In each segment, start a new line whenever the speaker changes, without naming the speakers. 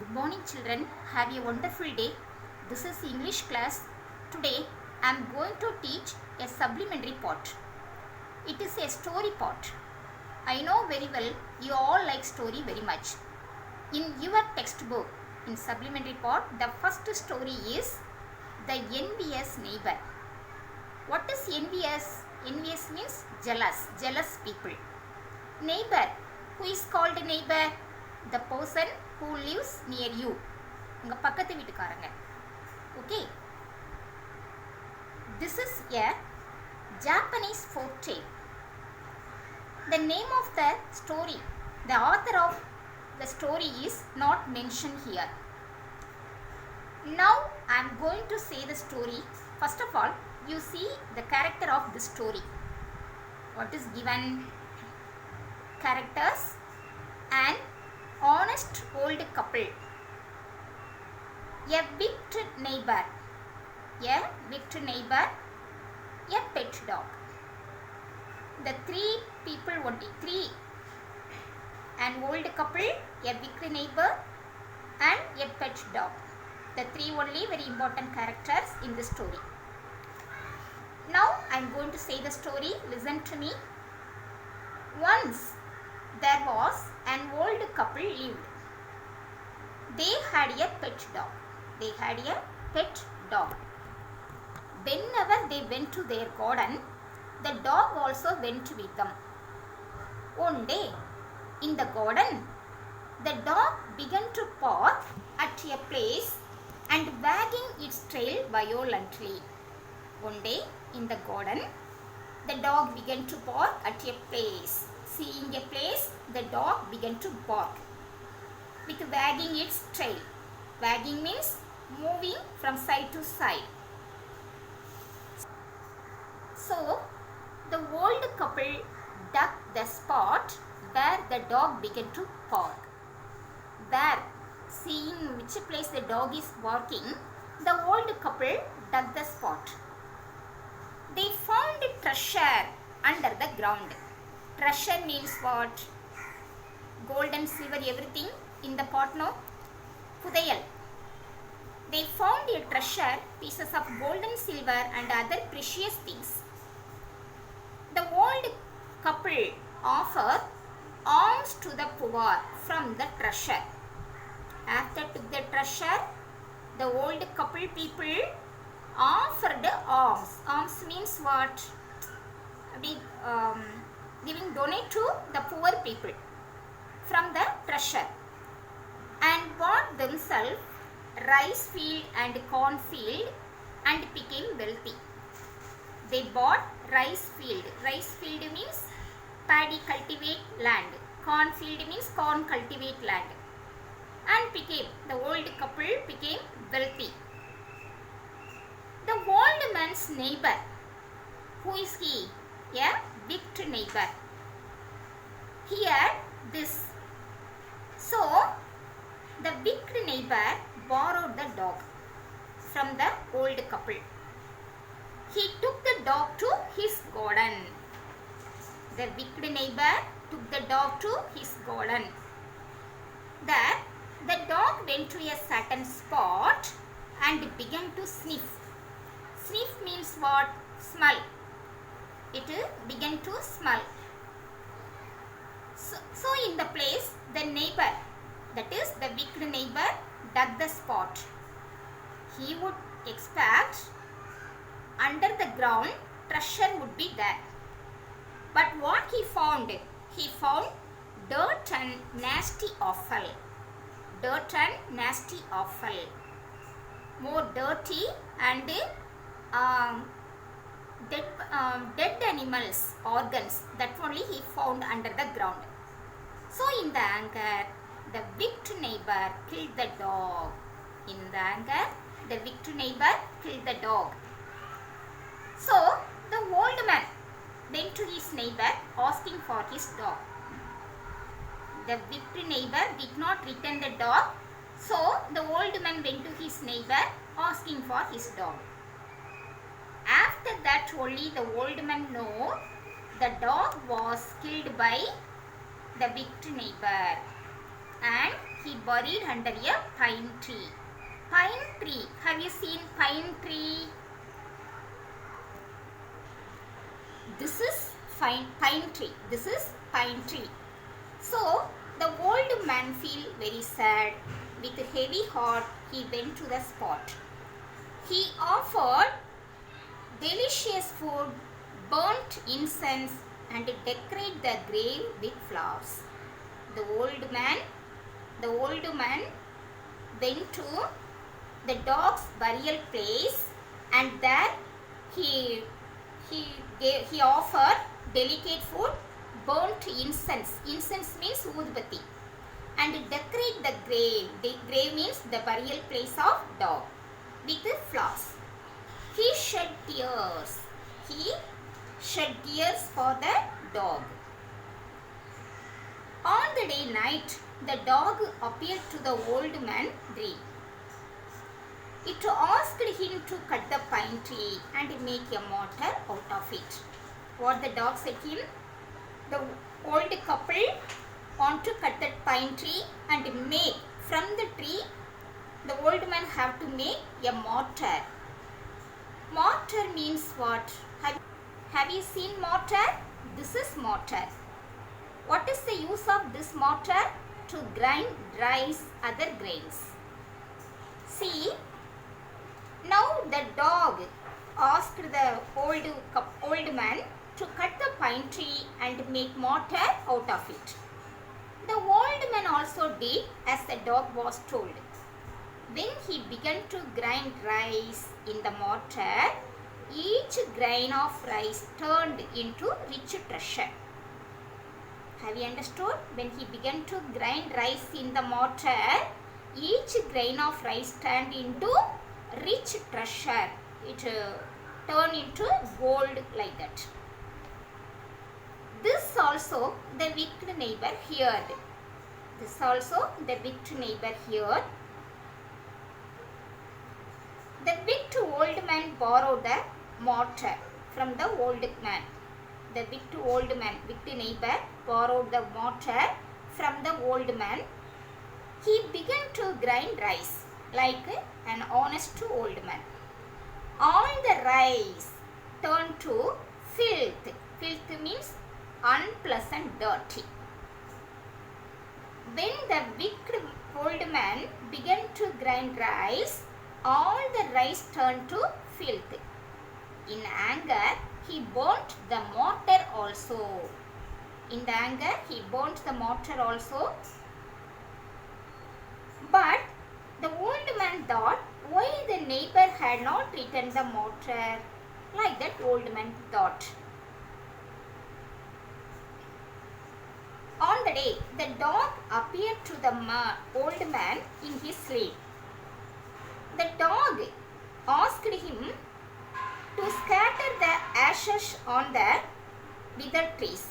Good morning children, have a wonderful day. This is English class. Today I am going to teach a supplementary part. It is a story part. I know very well you all like story very much. In your textbook, in supplementary part, the first story is The Envious Neighbor. What is envious? Envious means jealous people. Neighbor, who is called neighbor? The person who lives near you. உங்க பக்கத்து வீட்டுக்காரங்க. Okay. This is a Japanese folk tale. The name of the story, the author of the story is not mentioned here. Now I am going to say the story. First of all, you see the character of the story. What is given? Characters: an honest old couple, a wicked neighbor, a pet dog. The three people only, an old couple, a wicked neighbor and a pet dog. The three only very important characters in the story. Now I am going to say the story. Listen to me. Once there was an old couple lived. They had a pet dog. Whenever they went to their garden, the dog also went with them. One day, in the garden, the dog began to bark at a place and wagging its tail violently. One day, in the garden, the dog began to bark at a place. Seeing a place, the dog began to bark with wagging its tail. Wagging means moving from side to side. So, the old couple dug the spot where the dog began to bark. There, seeing which place the dog is barking, the old couple dug the spot. They found a treasure under the ground. Treasure means what? Gold and silver, everything in the pot, no? Pudayal. They found a treasure, pieces of gold and silver and other precious things. The old couple offered alms to the poor from the treasure. After took the treasure, the old couple people offered alms. Alms means what? Giving donate to the poor people from the treasure, and bought themselves rice field and corn field and became wealthy. They bought rice field. Rice field means paddy cultivate land. Corn field means corn cultivate land. And the old couple became wealthy. The old man's neighbor, who is he? A wicked neighbor. He had this. So, the wicked neighbor borrowed the dog from the old couple. He took the dog to his garden. The wicked neighbor took the dog to his garden. There, the dog went to a certain spot and began to sniff. Sniff means what? Smell. It began to smell. So in the place, the neighbor, that is the wicked neighbor, dug the spot. He would expect under the ground treasure would be there. But what he found? He found dirt and nasty offal. Dirt and nasty offal. More dirty and dead animals, organs, that only he found under the ground. So in the anger, the wicked neighbor killed the dog. In the anger, the wicked neighbor killed the dog. So the old man went to his neighbor asking for his dog. The wicked neighbor did not return the dog. So the old man went to his neighbor asking for his dog. After that only the old man know the dog was killed by the wicked neighbor, and he buried under a pine tree. Pine tree. Have you seen pine tree? This is pine tree. This is pine tree. So the old man feel very sad. With a heavy heart, he went to the spot. He offered delicious food, burnt incense, and decorated the grave with flowers. The old man went to the dog's burial place, and there he offered delicate food, burnt incense. Incense means udbati, and decorate the grave. The grave means the burial place of dog with flowers. He shed tears. He shed tears for the dog. On the day night, the dog appeared to the old man dream. It asked him to cut the pine tree and make a mortar out of it. What the dog said him? The old couple want to cut that pine tree and make from the tree. The old man have to make a mortar. Mortar means what? Have you seen mortar? This is mortar. What is the use of this mortar? To grind rice, other grains. See, now the dog asked the old man to cut the pine tree and make mortar out of it. The old man also did as the dog was told. When he began to grind rice in the mortar, each grain of rice turned into rich treasure. Have you understood? When he began to grind rice in the mortar, each grain of rice turned into rich treasure. It turned into gold like that. This also the wicked neighbor heard. This also the wicked neighbor heard. The wicked old man borrowed the mortar from the old man. The wicked neighbor borrowed the mortar from the old man. He began to grind rice like an honest old man. All the rice turned to filth. Filth means unpleasant, dirty. When the wicked old man began to grind rice, all the rice turned to filth. In anger, he burnt the mortar also. In anger, he burnt the mortar also. But the old man thought why the neighbor had not returned the mortar. Like that old man thought. On the day, the dog appeared to the old man in his sleep. The dog asked him to scatter the ashes on the withered trees.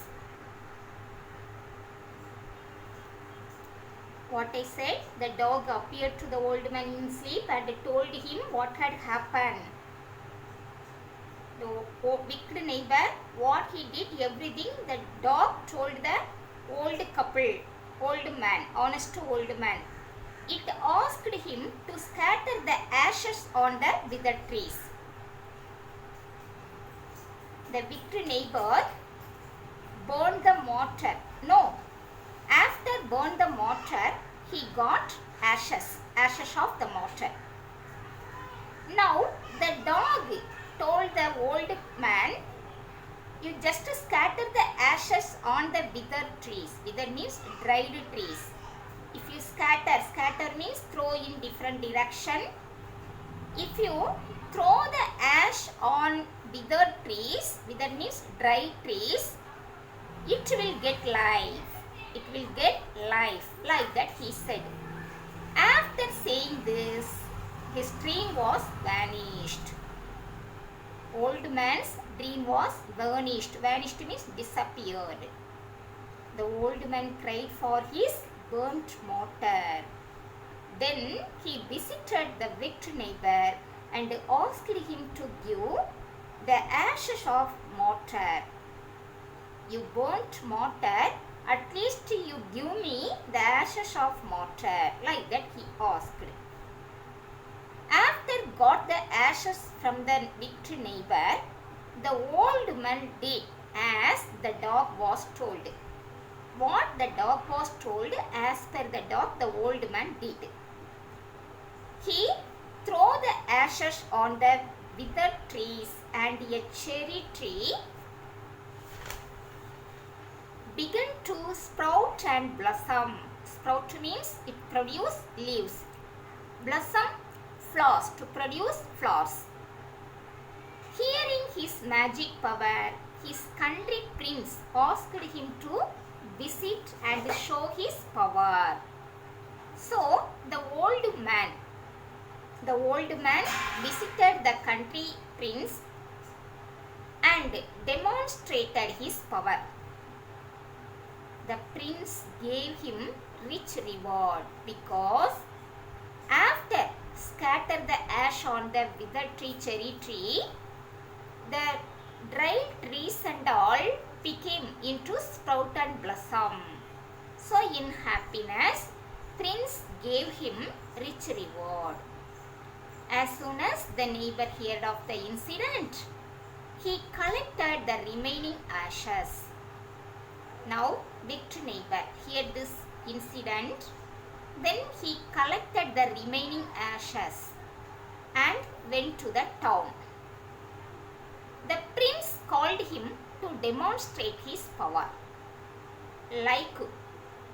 What I said, the dog appeared to the old man in sleep and told him what had happened. The wicked neighbor, what he did, everything, the dog told the old couple, old man, honest old man. It asked him to scatter the ashes on the withered trees. The wicked neighbor burned the mortar. No, after burned the mortar, he got ashes of the mortar. Now the dog told the old man, you just scatter the ashes on the withered trees. Withered means dried trees. If you scatter means throw in different direction. If you throw the ash on withered trees, withered means dry trees, it will get life. It will get life. Like that he said. After saying this, his dream was vanished. Old man's dream was vanished. Vanished means disappeared. The old man cried for his burnt mortar. Then he visited the wicked neighbor and asked him to give the ashes of mortar. You burnt mortar At least you give me the ashes of martyr. Like that he asked. After got the ashes from the wicked neighbor, the old man did as the dog was told. What the dog was told, as per the dog, the old man did. He threw the ashes on the withered trees, and a cherry tree began to sprout and blossom. Sprout means it produces leaves. Blossom, flowers, to produce flowers. Hearing his magic power, his country prince asked him to visit and show his power. So the old man visited the country prince and demonstrated his power. The prince gave him rich reward because after scatter the ash on the withered cherry tree, the dry trees and all became into sprout and blossom. So in happiness, prince gave him rich reward. As soon as the neighbor heard of the incident, he collected the remaining ashes. Now, wicked neighbor heard this incident. Then he collected the remaining ashes and went to the town. The prince called him to demonstrate his power. Like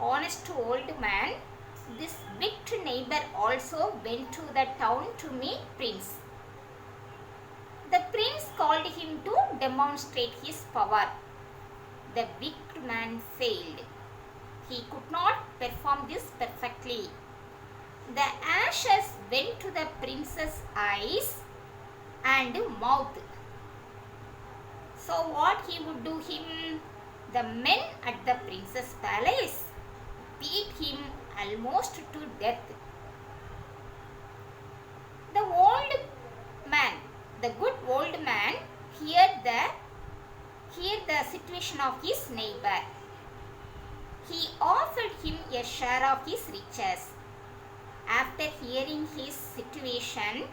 honest old man, this wicked neighbor also went to the town to meet prince. The prince called him to demonstrate his power. The wicked man failed. He could not perform this perfectly. The ashes went to the prince's eyes and mouth. So what he would do him? The men at the prince's palace beat him almost to death. The old man, the good old man, heard the situation of his neighbor. He offered him a share of his riches. After hearing his situation,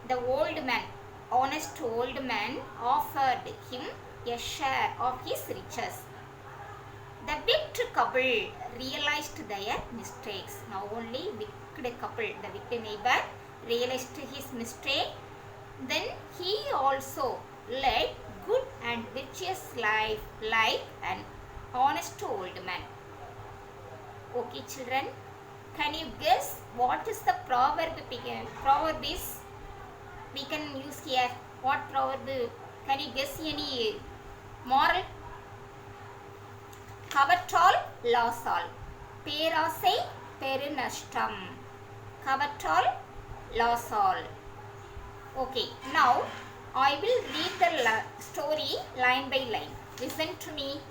the old man, honest old man, offered him a share of his riches. The wicked couple realized their mistakes. Now only wicked couple, the wicked neighbor, realized his mistake. Then he also led good and virtuous life like an honest old man. Okay children, can you guess what is the proverb? Proverb is we can use here. What proverb? Can you guess any moral? Kavatal lasal. Perasai perunashtam. Kavatal lasal. Okay, now I will read the story line by line. Listen to me.